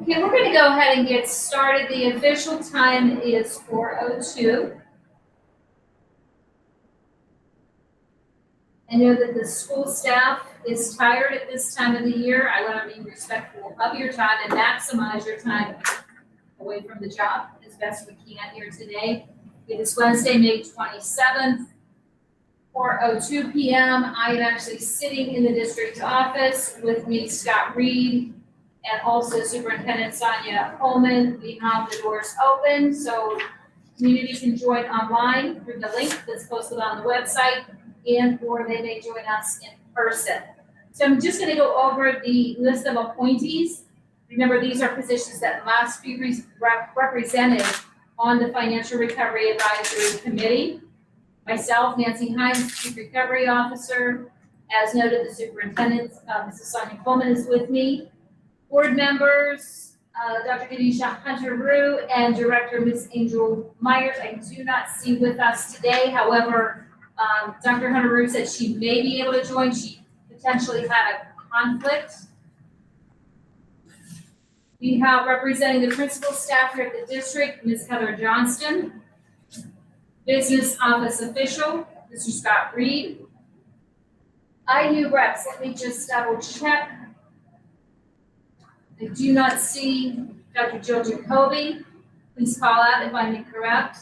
Okay, we're going to go ahead and get started. The official time is 4:02. I know that the school staff is tired at this time of the year. I want to be respectful of your time and maximize your time away from the job as best we can here today. It is Wednesday, May 27th, 4:02 p.m. I am actually sitting in the district office with me, Scott Reed, and also Superintendent Sonia Coleman. We have the doors open, so community can join online through the link that's posted on the website, and or they may join us in person. So I'm just going to go over the list of appointees. Remember, these are positions that must be represented on the Financial Recovery Advisory Committee. Myself, Nancy Hines, Chief Recovery Officer. As noted, the Superintendent, Mrs. Sonia Coleman, is with me. Board members, Dr. Denisha Hunter-Rue and Director Ms. Angel Myers, I do not see with us today. However, Dr. Hunter-Rue said she may be able to join. She potentially had a conflict. We have representing the principal staff here at the district, Ms. Heather Johnston. Business office official, Mr. Scott Reed. IU reps, let me just double check. I do not see Dr. Jill Jacoby. Please call out if I'm incorrect.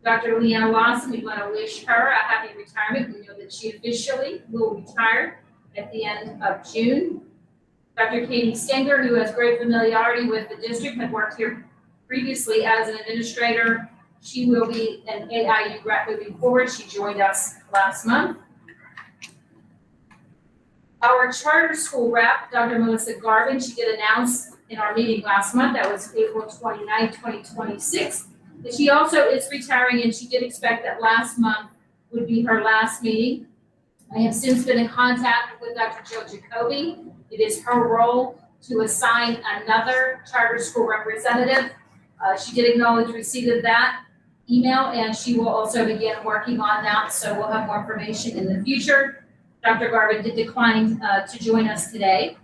Dr. Leanna Lawson, we want to wish her a happy retirement. We know that she officially will retire at the end of June. Dr. Katie Stenger, who has great familiarity with the district, had worked here previously as an administrator. She will be an AIU rep moving forward. She joined us last month. Our charter school rep, Dr. Melissa Garvin, she did announce in our meeting last month, that was April 29, 2026, that she also is retiring, and she did expect that last month would be her last meeting. I have since been in contact with Dr. Jill Jacoby. It is her role to assign another charter school representative. She did acknowledge receipt of that email, and she will also begin working on that, so we'll have more information in the future. Dr. Garvin did decline to join us today.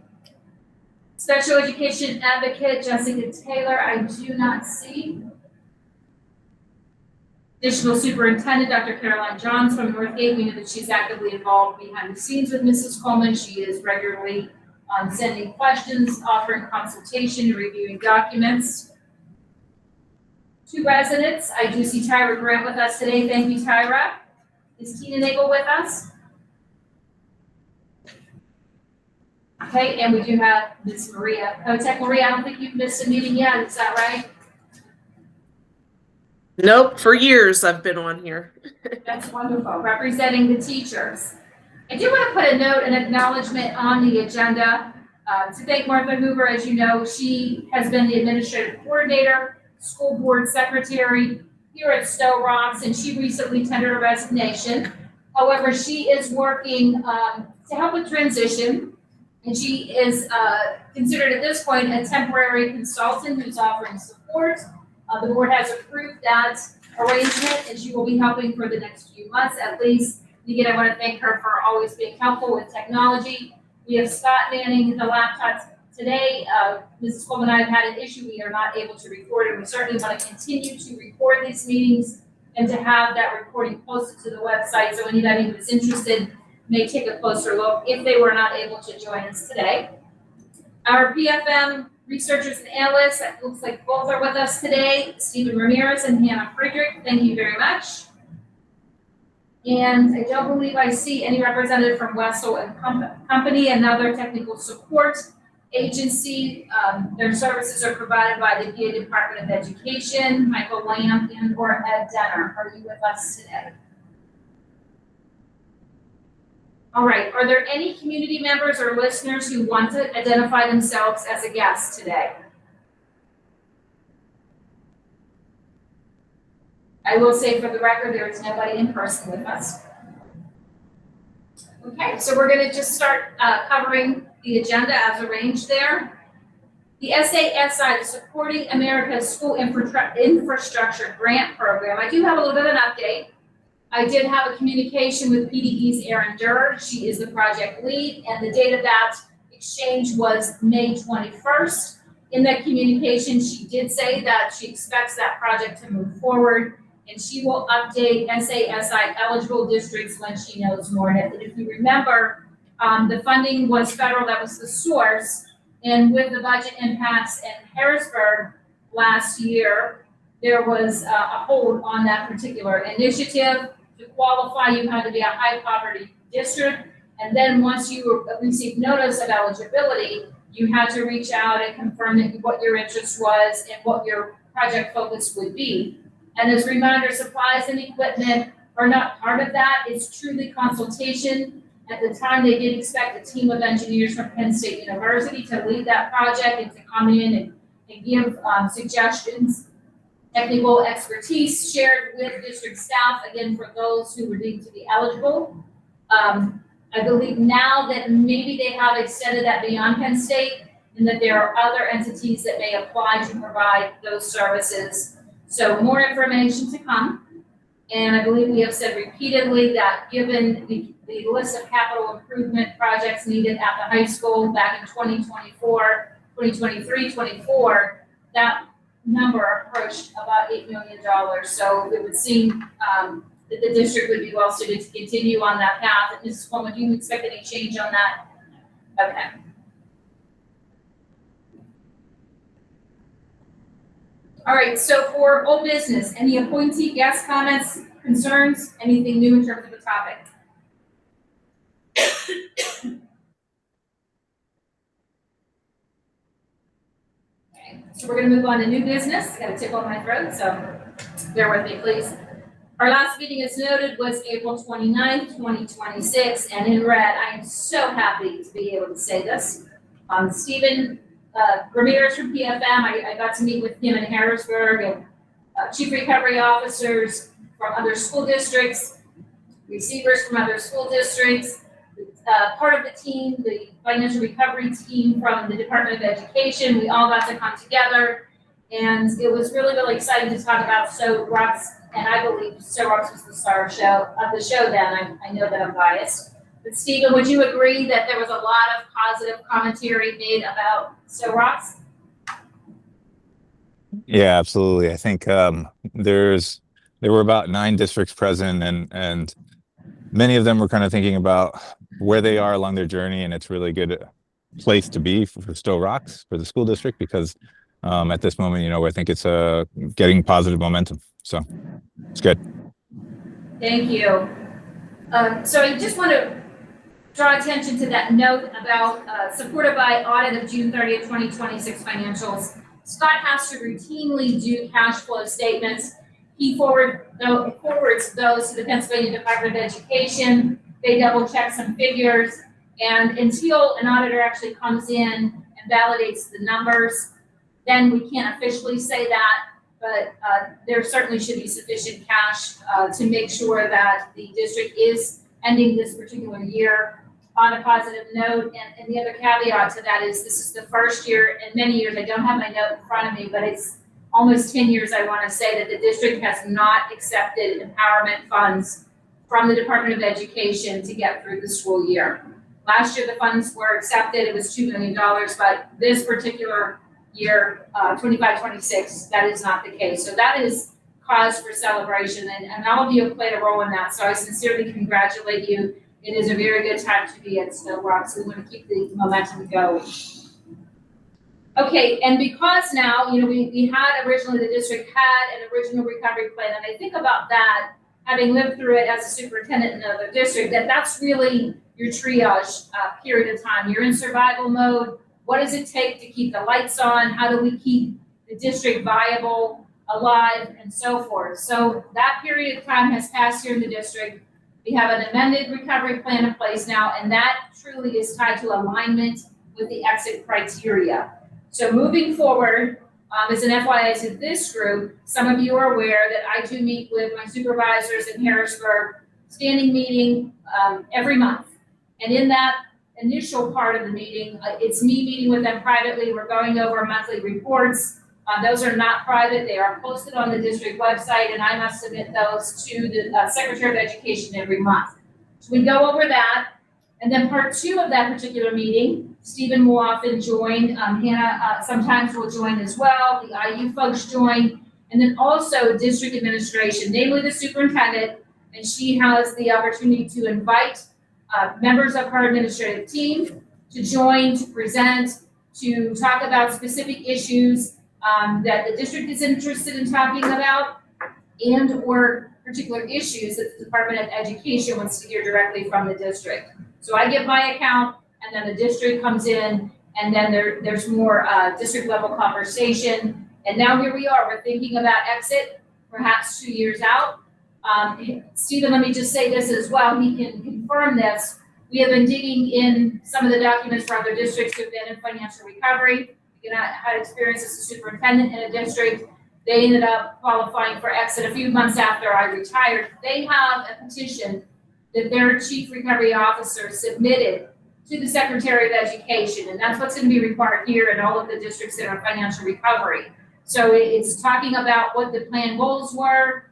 Special education advocate Jessica Taylor, I do not see. Additional superintendent Dr. Caroline Johns from Northgate. We know that she's actively involved behind the scenes with Mrs. Coleman. She is regularly sending questions, offering consultation, reviewing documents. Two residents. I do see Tyra Grant with us today. Thank you, Tyra. Is Tina Nagel with us? Okay, and we do have Ms. Maria Kotek. Maria, I don't think you've missed a meeting yet, is that right? Nope, for years I've been on here. That's wonderful, representing the teachers. I do want to put a note and acknowledgement on the agenda to thank Martha Hoover. As you know, she has been the administrative coordinator, school board secretary here at Sto-Rox, and she recently tendered a resignation. However, she is working to help with transition. And she is considered at this point a temporary consultant who's offering support. The board has approved that arrangement, and she will be helping for the next few months at least. Again, I want to thank her for always being helpful with technology. We have Scott manning the laptops today. Mrs. Coleman and I have had an issue. We are not able to record, and we certainly want to continue to record these meetings and to have that recording posted to the website, so anybody who is interested may take a closer look if they were not able to join us today. Our PFM researchers and analysts, it looks like both are with us today, Stephen Ramirez and Hannah Friedrich. Thank you very much. And I don't believe I see any representative from Wessel and Company, another technical support agency. Their services are provided by the PA Department of Education, Michael Lamb and or Ed Denner. Are you with us today? All right, are there any community members or listeners who want to identify themselves as a guest today? I will say for the record, there is nobody in person with us. Okay, so we're going to just start covering the agenda as arranged there. The SASI, the Supporting America's School Infrastructure Grant Program. I do have a little bit of an update. I did have a communication with PDE's Erin Durr. She is the project lead, and the date of that exchange was May 21st. In that communication, she did say that she expects that project to move forward, and she will update SASI eligible districts when she knows more. And if you remember, the funding was federal, that was the source, and with the budget impacts in Harrisburg last year, there was a hold on that particular initiative. To qualify, you had to be a high poverty district, and then once you received notice of eligibility, you had to reach out and confirm that what your interest was and what your project focus would be. And as a reminder, supplies and equipment are not part of that. It's truly consultation. At the time, they did expect a team of engineers from Penn State University to lead that project and to come in and give suggestions. Technical expertise shared with district staff, again, for those who were deemed to be eligible. I believe now that maybe they have extended that beyond Penn State and that there are other entities that may apply to provide those services. So more information to come. And I believe we have said repeatedly that given the list of capital improvement projects needed at the high school back in 2023, 24, that number approached about $8 million. So it would seem that the district would be well suited to continue on that path. And Mrs. Coleman, do you expect any change on that? Okay. All right, so for old business, any appointee guest comments, concerns, anything new in terms of the topic? Okay, so we're gonna move on to new business. Got a tickle in my throat, so bear with me, please. Our last meeting, as noted, was April 29th, 2026, and in red, I am so happy to be able to say this. Stephen Ramirez from PFM, I got to meet with him in Harrisburg, and chief recovery officers from other school districts, receivers from other school districts, part of the team, the financial recovery team from the Department of Education. We all got to come together, and it was really, really exciting to talk about Sto-Rox, and I believe Sto-Rox was the star of the show then. I know that I'm biased. But Stephen, would you agree that there was a lot of positive commentary made about Sto-Rox? Yeah, absolutely. I think there were about 9 districts present, and many of them were kind of thinking about where they are along their journey, and it's really good place to be for Sto-Rox, for the school district, because at this moment, I think it's getting positive momentum. So it's good. Thank you. So I just want to draw attention to that note about supported by audit of June 30th, 2026 financials. Scott has to routinely do cash flow statements. He forwards those to the Pennsylvania Department of Education. They double check some figures, and until an auditor actually comes in and validates the numbers, then we can't officially say that, but there certainly should be sufficient cash to make sure that the district is ending this particular year on a positive note. And the other caveat to that is this is the first year in many years, I don't have my note in front of me, but it's almost 10 years, I want to say, that the district has not accepted empowerment funds from the Department of Education to get through the school year. Last year, the funds were accepted, it was $2 million, but this particular year, 25-26, that is not the case. So that is cause for celebration, and all of you have played a role in that, so I sincerely congratulate you. It is a very good time to be at Sto-Rox, so we want to keep the momentum going. Okay, and because now, we had originally, the district had an original recovery plan, and I think about that, having lived through it as a superintendent in another district, that's really your triage period of time. You're in survival mode. What does it take to keep the lights on? How do we keep the district viable, alive, and so forth? So that period of time has passed here in the district. We have an amended recovery plan in place now, and that truly is tied to alignment with the exit criteria. So moving forward, as an FYI to this group, some of you are aware that I do meet with my supervisors in Harrisburg, standing meeting every month. And in that initial part of the meeting, it's me meeting with them privately. We're going over monthly reports. Those are not private. They are posted on the district website, and I must submit those to the Secretary of Education every month. So we go over that. And then part 2 of that particular meeting, Stephen will often join, Hannah sometimes will join as well, the IU folks join, and then also district administration, namely the superintendent, and she has the opportunity to invite members of her administrative team to join, to present, to talk about specific issues that the district is interested in talking about, and or particular issues that the Department of Education wants to hear directly from the district. So I give my account, and then the district comes in, and then there's more district level conversation. And now here we are, we're thinking about exit, perhaps 2 years out. Stephen, let me just say this as well, he can confirm this. We have been digging in some of the documents for other districts who have been in financial recovery. You know, I had experience as a superintendent in a district. They ended up qualifying for exit a few months after I retired. They have a petition that their chief recovery officer submitted to the Secretary of Education, and that's what's going to be required here in all of the districts that are financial recovery. So it's talking about what the plan goals were,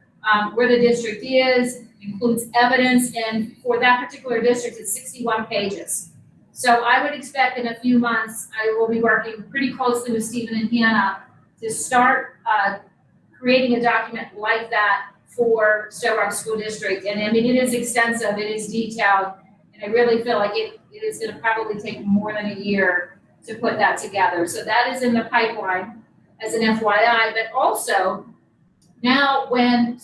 where the district is, includes evidence, and for that particular district, it's 61 pages. So I would expect in a few months, I will be working pretty closely with Stephen and Hannah to start creating a document like that for Sto-Rox School District. And I mean, it is extensive, it is detailed, and I really feel like it is going to probably take more than a year to put that together. So that is in the pipeline as an FYI, but also now when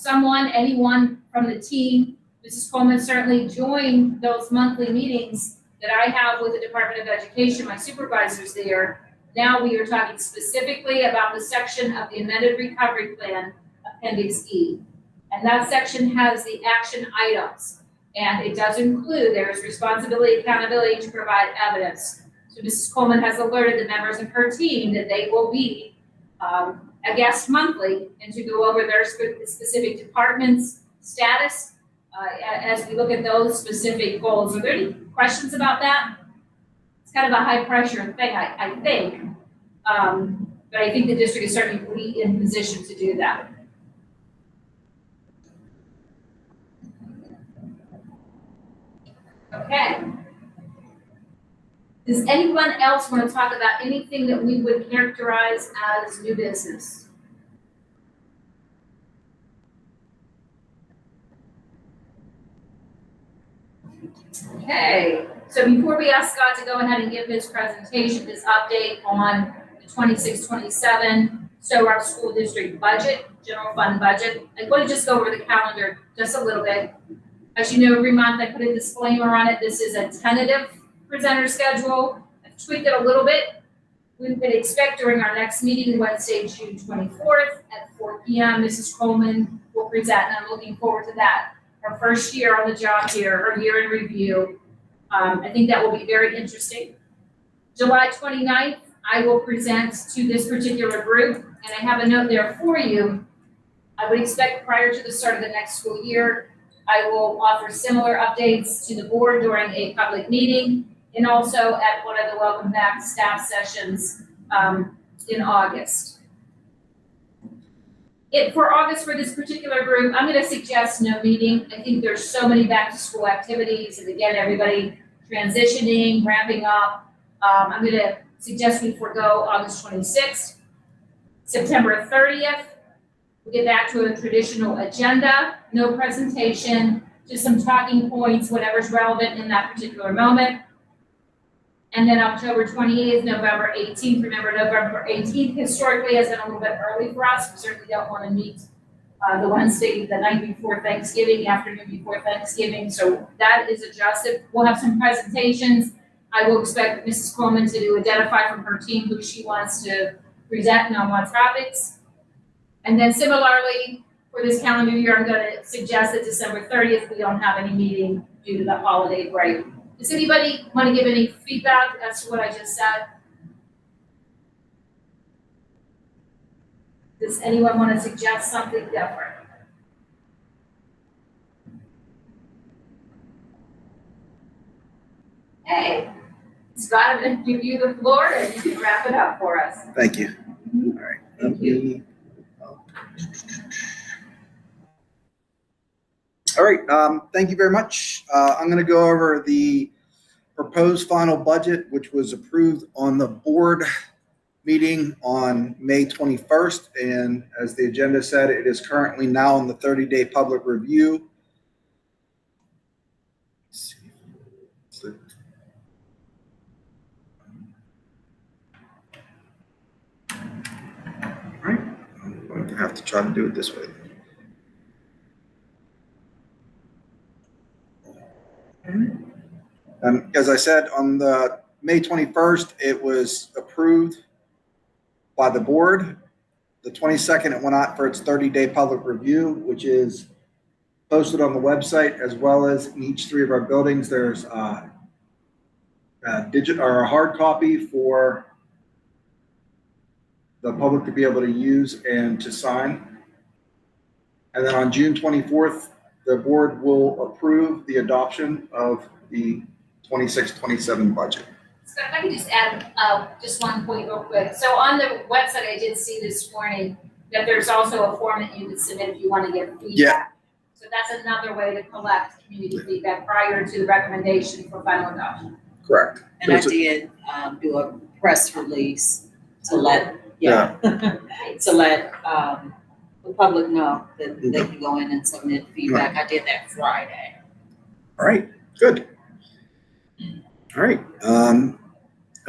anyone from the team, Mrs. Coleman certainly joined those monthly meetings that I have with the Department of Education, my supervisors there. Now we are talking specifically about the section of the amended recovery plan, Appendix E. And that section has the action items. And it does include, there is responsibility, accountability to provide evidence. So Mrs. Coleman has alerted the members of her team that they will be a guest monthly and to go over their specific department's status as we look at those specific goals. Are there any questions about that? It's kind of a high pressure thing, I think. But I think the district is certainly in position to do that. Okay. Does anyone else want to talk about anything that we would characterize as new business? Okay, so before we ask Scott to go ahead and give his presentation, this update on the 26-27 Sto-Rox School District budget, general fund budget, I'm going to just go over the calendar just a little bit. As you know, every month I put a disclaimer on it. This is a tentative presenter schedule. I've tweaked it a little bit. We could expect during our next meeting, Wednesday, June 24th at 4 p.m. Mrs. Coleman will present, and I'm looking forward to that. Our first year on the job here, her year in review. I think that will be very interesting. July 29th, I will present to this particular group, and I have a note there for you. I would expect prior to the start of the next school year, I will offer similar updates to the board during a public meeting and also at one of the welcome back staff sessions in August. For August for this particular group, I'm going to suggest no meeting. I think there's so many back to school activities, and again, everybody transitioning, ramping up. I'm going to suggest we forego August 26th. September 30th, we get back to a traditional agenda, no presentation, just some talking points, whatever's relevant in that particular moment. And then October 28th, November 18th. Remember, November 18th historically has been a little bit early for us. We certainly don't want to meet the Wednesday, the night before Thanksgiving, afternoon before Thanksgiving. So that is adjusted. We'll have some presentations. I will expect Mrs. Coleman to identify from her team who she wants to present on what topics. And then similarly, for this calendar year, I'm going to suggest that December 30th, we don't have any meeting due to the holiday break. Does anybody want to give any feedback as to what I just said? Does anyone want to suggest something different? Hey, Scott, I'm going to give you the floor and you can wrap it up for us. Thank you. All right. Thank you. All right. Thank you very much. I'm going to go over the proposed final budget, which was approved on the board meeting on May 21st. And as the agenda said, it is currently now in the 30-day public review. Let's see. All right, I'm going to have to try to do it this way. As I said, on the May 21st, it was approved by the board. The 22nd, it went out for its 30-day public review, which is posted on the website, as well as in each three of our buildings. There's a hard copy for the public to be able to use and to sign. And then on June 24th, the board will approve the adoption of the 26-27 budget. Scott, if I could just add just one point real quick. So on the website, I did see this morning that there's also a form that you can submit if you want to give feedback. Yeah. So that's another way to collect community feedback prior to the recommendation for final adoption. Correct. And I did do a press release to let, to let the public know that they can go in and submit feedback. I did that Friday. All right, good. All right.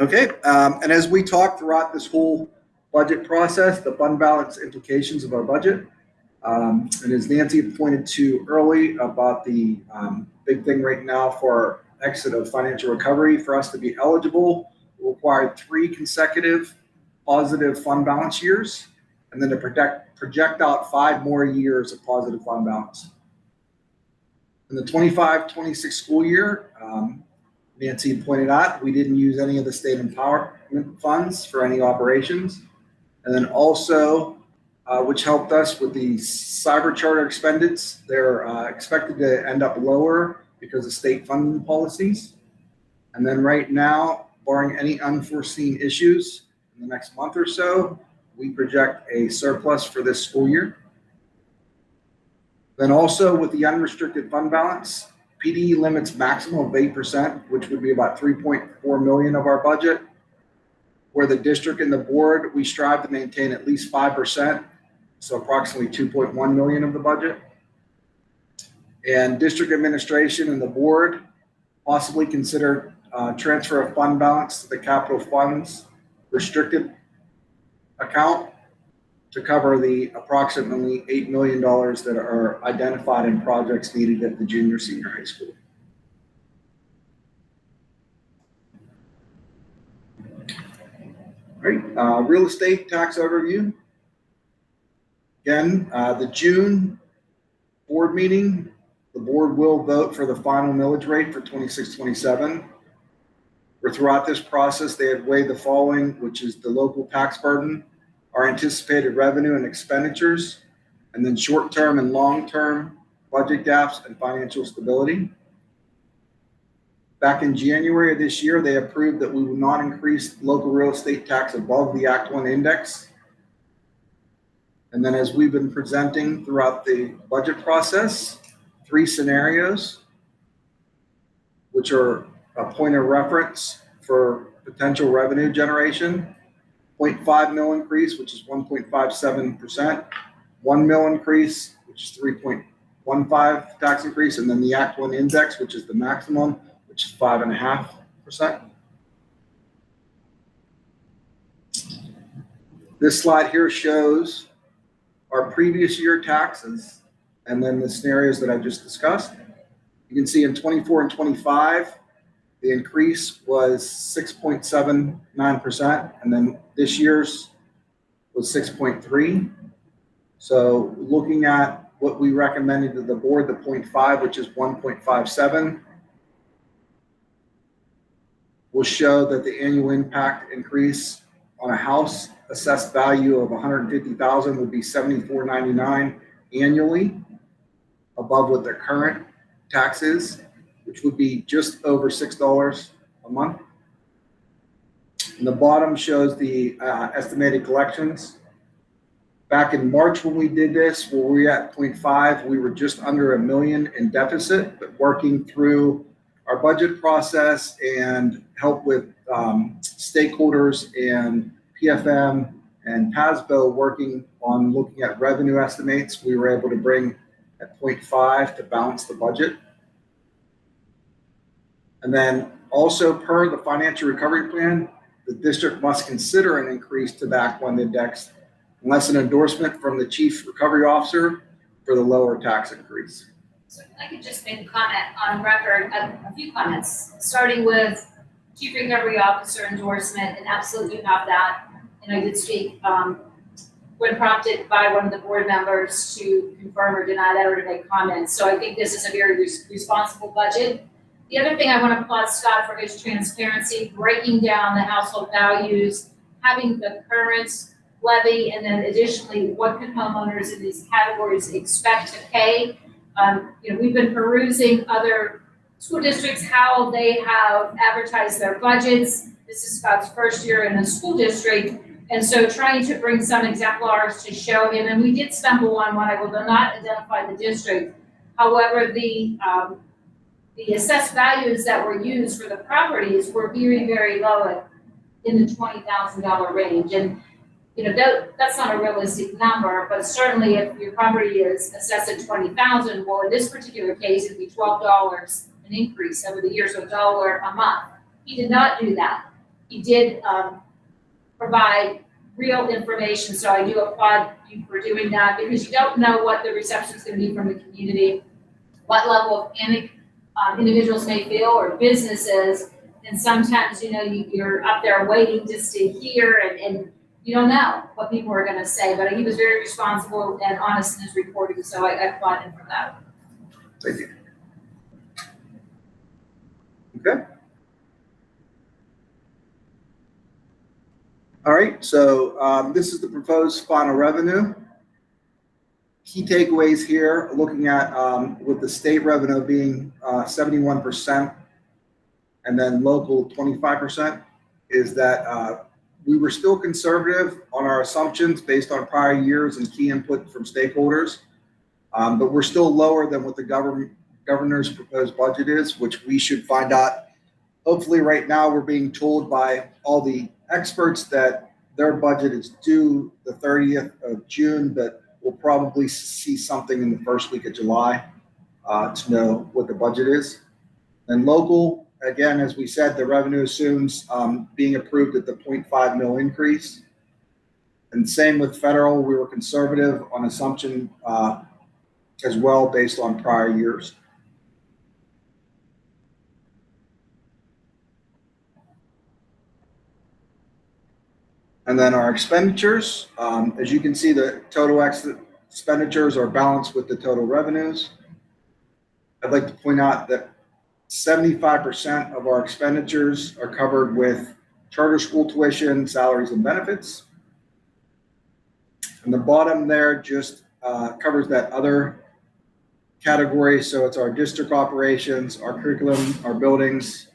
Okay. And as we talk throughout this whole budget process, the fund balance implications of our budget, and as Nancy pointed to early about the big thing right now for exit of financial recovery, for us to be eligible, will require 3 consecutive positive fund balance years, and then to project out 5 more years of positive fund balance. In the 25-26 school year, Nancy pointed out, we didn't use any of the state empowerment funds for any operations. And then also, which helped us with the cyber charter expenditures, they're expected to end up lower because of state funding policies. And then right now, barring any unforeseen issues in the next month or so, we project a surplus for this school year. Then also with the unrestricted fund balance, PD limits maximum of 8%, which would be about 3.4 million of our budget. Where the district and the board, we strive to maintain at least 5%, so approximately 2.1 million of the budget. And district administration and the board possibly consider transfer of fund balance to the capital funds restricted account to cover the approximately $8 million that are identified in projects needed at the junior senior high school. All right, real estate tax overview. Again, the June board meeting, the board will vote for the final millage rate for 26-27. Where throughout this process, they have weighed the following, which is the local tax burden, our anticipated revenue and expenditures, and then short-term and long-term budget gaps and financial stability. Back in January of this year, they approved that we will not increase local real estate tax above the Act 1 index. And then as we've been presenting throughout the budget process, 3 scenarios, which are a point of reference for potential revenue generation. 0.5 mil increase, which is 1.57%, 1 mil increase, which is 3.15 tax increase, and then the Act 1 index, which is the maximum, which is 5.5%. This slide here shows our previous year taxes and then the scenarios that I just discussed. You can see in 24 and 25, the increase was 6.79%, and then this year's was 6.3. So looking at what we recommended to the board, the 0.5, which is 1.57, will show that the annual impact increase on a house assessed value of $150,000 would be $74.99 annually, above what their current tax is, which would be just over $6 a month. And the bottom shows the estimated collections. Back in March when we did this, where we were at 0.5, we were just under $1 million in deficit, but working through our budget process and help with stakeholders and PFM and PASBO working on looking at revenue estimates, we were able to bring at 0.5 to balance the budget. And then also per the financial recovery plan, the district must consider an increase to the Act 1 index unless an endorsement from the chief recovery officer for the lower tax increase. So if I could just make a comment on record, a few comments, starting with chief recovery officer endorsement, and absolutely have that. And I did speak when prompted by one of the board members to confirm or deny that or to make comments. So I think this is a very responsible budget. The other thing I want to applaud Scott for his transparency, breaking down the household values, having the current levy, and then additionally, what can homeowners in these categories expect to pay? We've been perusing other school districts, how they have advertised their budgets. This is Scott's first year in a school district. And so trying to bring some exemplars to show him, and we did stumble on one, I will not identify the district. However, the assessed values that were used for the properties were very, very low in the $20,000 range. And that's not a realistic number, but certainly if your property is assessed at $20,000, well, in this particular case, it'd be $12 an increase over the year, so $1 a month. He did not do that. He did provide real information, so I do applaud you for doing that, because you don't know what the reception is going to be from the community, what level of panic individuals may feel or businesses, and sometimes you're up there waiting just to hear, and you don't know what people are going to say. But he was very responsible and honest in his reporting, so I applaud him for that. Thank you. Okay. All right, so this is the proposed final revenue. Key takeaways here, looking at with the state revenue being 71% and then local 25%, is that we were still conservative on our assumptions based on prior years and key input from stakeholders, but we're still lower than what the governor's proposed budget is, which we should find out. Hopefully right now we're being told by all the experts that their budget is due the 30th of June, but we'll probably see something in the first week of July to know what the budget is. And local, again, as we said, the revenue assumes being approved at the 0.5 mil increase. And same with federal, we were conservative on assumption as well based on prior years. And then our expenditures, as you can see, the total expenditures are balanced with the total revenues. I'd like to point out that 75% of our expenditures are covered with charter school tuition, salaries, and benefits. And the bottom there just covers that other category. So it's our district operations, our curriculum, our buildings,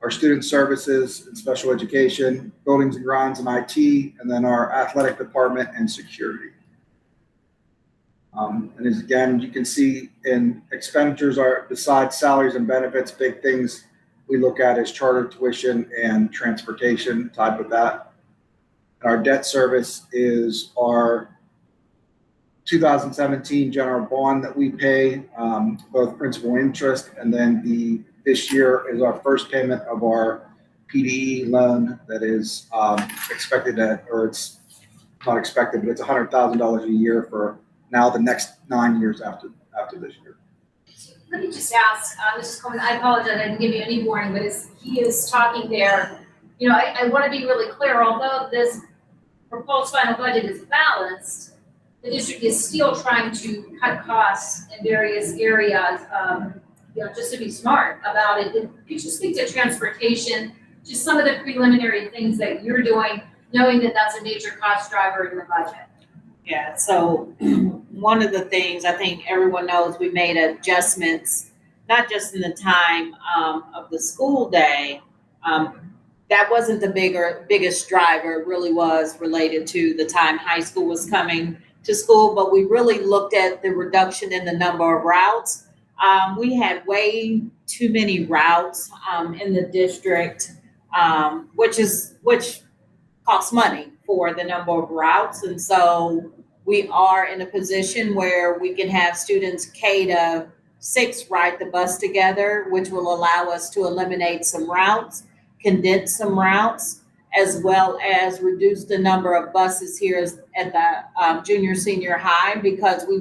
our student services and special education, buildings and grounds and IT, and then our athletic department and security. And as again, you can see in expenditures are, besides salaries and benefits, big things we look at is charter tuition and transportation tied with that. Our debt service is our 2017 general bond that we pay, both principal and interest, and then this year is our first payment of our PDE loan that is expected at, or it's not expected, but it's $100,000 a year for now the next 9 years after this year. Let me just ask, Mrs. Coleman, I apologize, I didn't give you any warning, but as he is talking there, I want to be really clear, although this proposed final budget is balanced, the district is still trying to cut costs in various areas, just to be smart about it. Could you speak to transportation, just some of the preliminary things that you're doing, knowing that that's a major cost driver in the budget? Yeah, so one of the things I think everyone knows, we made adjustments, not just in the time of the school day. That wasn't the biggest driver. It really was related to the time high school was coming to school, but we really looked at the reduction in the number of routes. We had way too many routes in the district, which costs money for the number of routes. And so we are in a position where we can have students K to 6 ride the bus together, which will allow us to eliminate some routes, condense some routes, as well as reduce the number of buses here at the junior, senior high, because we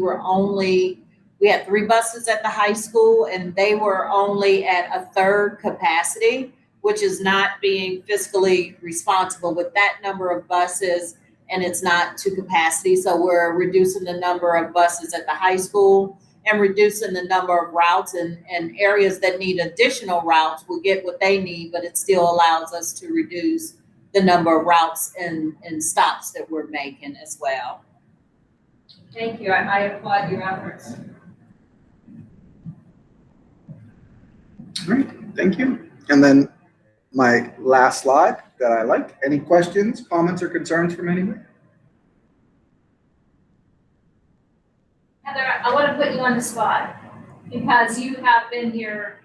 had 3 buses at the high school and they were only at a third capacity, which is not being fiscally responsible with that number of buses, and it's not to capacity. So we're reducing the number of buses at the high school and reducing the number of routes, and areas that need additional routes will get what they need, but it still allows us to reduce the number of routes and stops that we're making as well. Thank you. I applaud your efforts. All right, thank you. And then my last slide that I like. Any questions, comments, or concerns from anyone? Heather, I want to put you on the spot because you have been here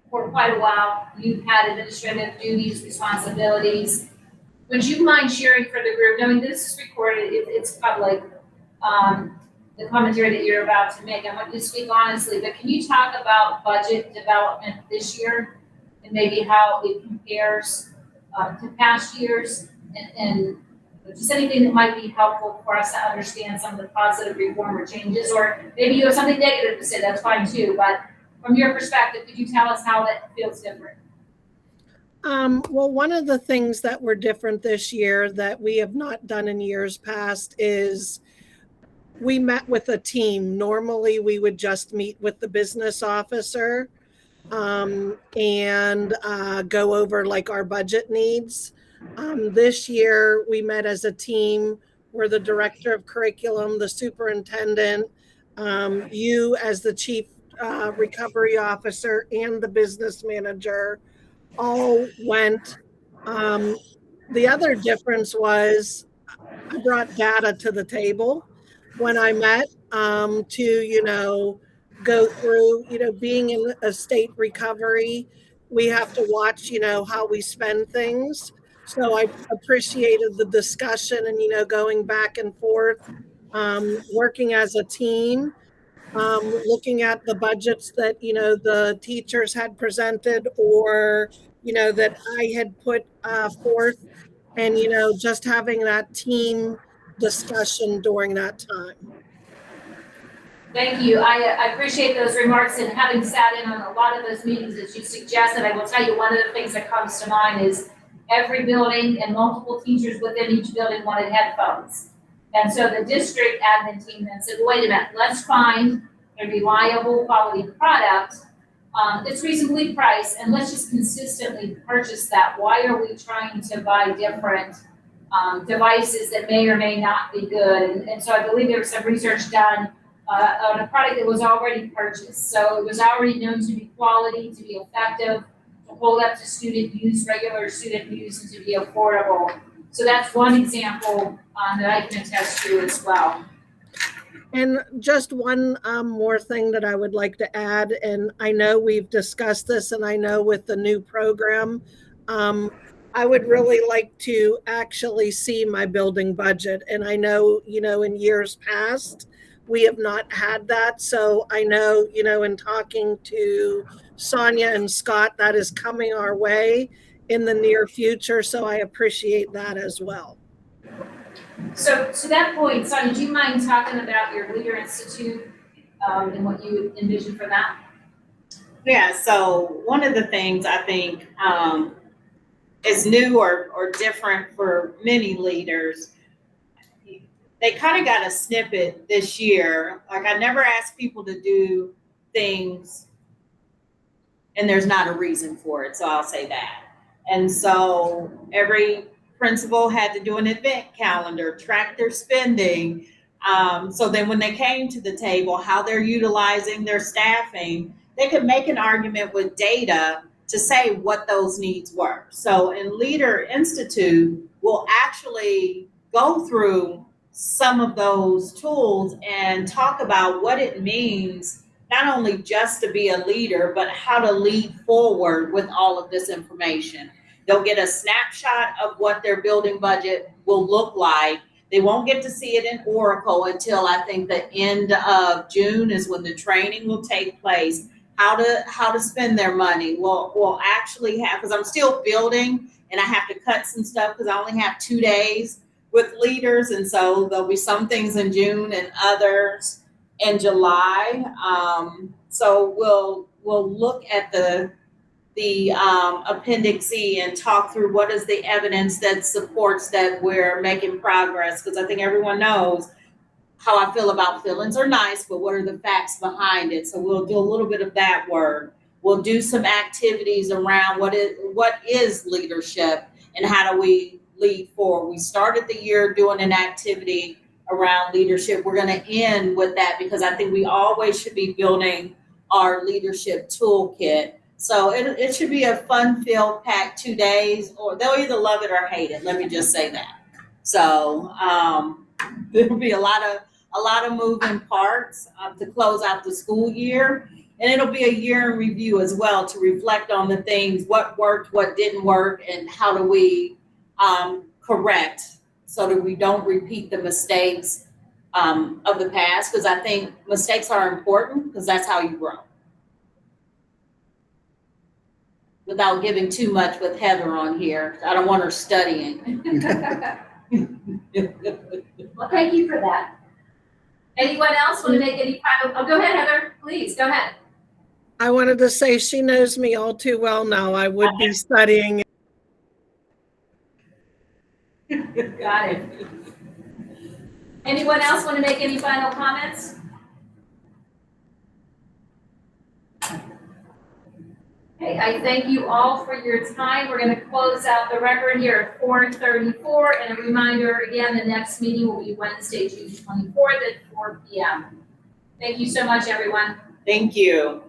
for quite a while. You've had administrative duties, responsibilities. Would you mind sharing for the group, knowing this is recorded, it's public, the commentary that you're about to make? I want you to speak honestly, but can you talk about budget development this year and maybe how it compares to past years, and just anything that might be helpful for us to understand some of the positive reform or changes, or maybe you have something negative to say, that's fine too, but from your perspective, could you tell us how that feels different? Well, one of the things that were different this year that we have not done in years past is we met with a team. Normally, we would just meet with the business officer and go over like our budget needs. This year, we met as a team where the director of curriculum, the superintendent, you as the chief recovery officer, and the business manager all went. The other difference was I brought data to the table when I met to, go through, being in a state recovery, we have to watch, how we spend things. So I appreciated the discussion and, going back and forth, working as a team, looking at the budgets that, the teachers had presented or, that I had put forth, and, just having that team discussion during that time. Thank you. I appreciate those remarks, and having sat in on a lot of those meetings as you suggested, I will tell you one of the things that comes to mind is every building and multiple teachers within each building wanted headphones. And so the district admin team then said, wait a minute, let's find a reliable quality product that's reasonably priced, and let's just consistently purchase that. Why are we trying to buy different devices that may or may not be good? And so I believe there was some research done on a product that was already purchased. So it was already known to be quality, to be effective, to hold up to student use, regular student use, and to be affordable. So that's one example that I can attest to as well. And just one more thing that I would like to add, and I know we've discussed this, and I know with the new program, I would really like to actually see my building budget. And I know, in years past, we have not had that. So I know, in talking to Sonia and Scott, that is coming our way in the near future. So I appreciate that as well. So to that point, Sonia, do you mind talking about your Leader Institute and what you envision for that? Yeah, so one of the things I think is new or different for many leaders, they kind of got a snippet this year. Like, I never asked people to do things and there's not a reason for it, so I'll say that. And so every principal had to do an event calendar, track their spending. So then when they came to the table, how they're utilizing their staffing, they could make an argument with data to say what those needs were. So in Leader Institute, we'll actually go through some of those tools and talk about what it means not only just to be a leader, but how to lead forward with all of this information. They'll get a snapshot of what their building budget will look like. They won't get to see it in Oracle until I think the end of June is when the training will take place. How to spend their money. We'll actually have, because I'm still building and I have to cut some stuff because I only have 2 days with leaders. And so there'll be some things in June and others in July. So we'll look at the Appendix E and talk through what is the evidence that supports that we're making progress. Because I think everyone knows how I feel about feelings are nice, but what are the facts behind it? So we'll do a little bit of that work. We'll do some activities around what is leadership and how do we lead forward. We started the year doing an activity around leadership. We're going to end with that because I think we always should be building our leadership toolkit. So it should be a fun-filled packed 2 days, or they'll either love it or hate it. Let me just say that. So there'll be a lot of moving parts to close out the school year. And it'll be a year in review as well to reflect on the things, what worked, what didn't work, and how do we correct so that we don't repeat the mistakes of the past. Because I think mistakes are important because that's how you grow. Without giving too much with Heather on here. I don't want her studying. Well, thank you for that. Anyone else want to make any final, oh, go ahead, Heather, please, go ahead. I wanted to say she knows me all too well now. I would be studying. Got it. Anyone else want to make any final comments? Okay, I thank you all for your time. We're going to close out the record here at 4:34. And a reminder, again, the next meeting will be Wednesday, June 24th at 4 p.m. Thank you so much, everyone. Thank you.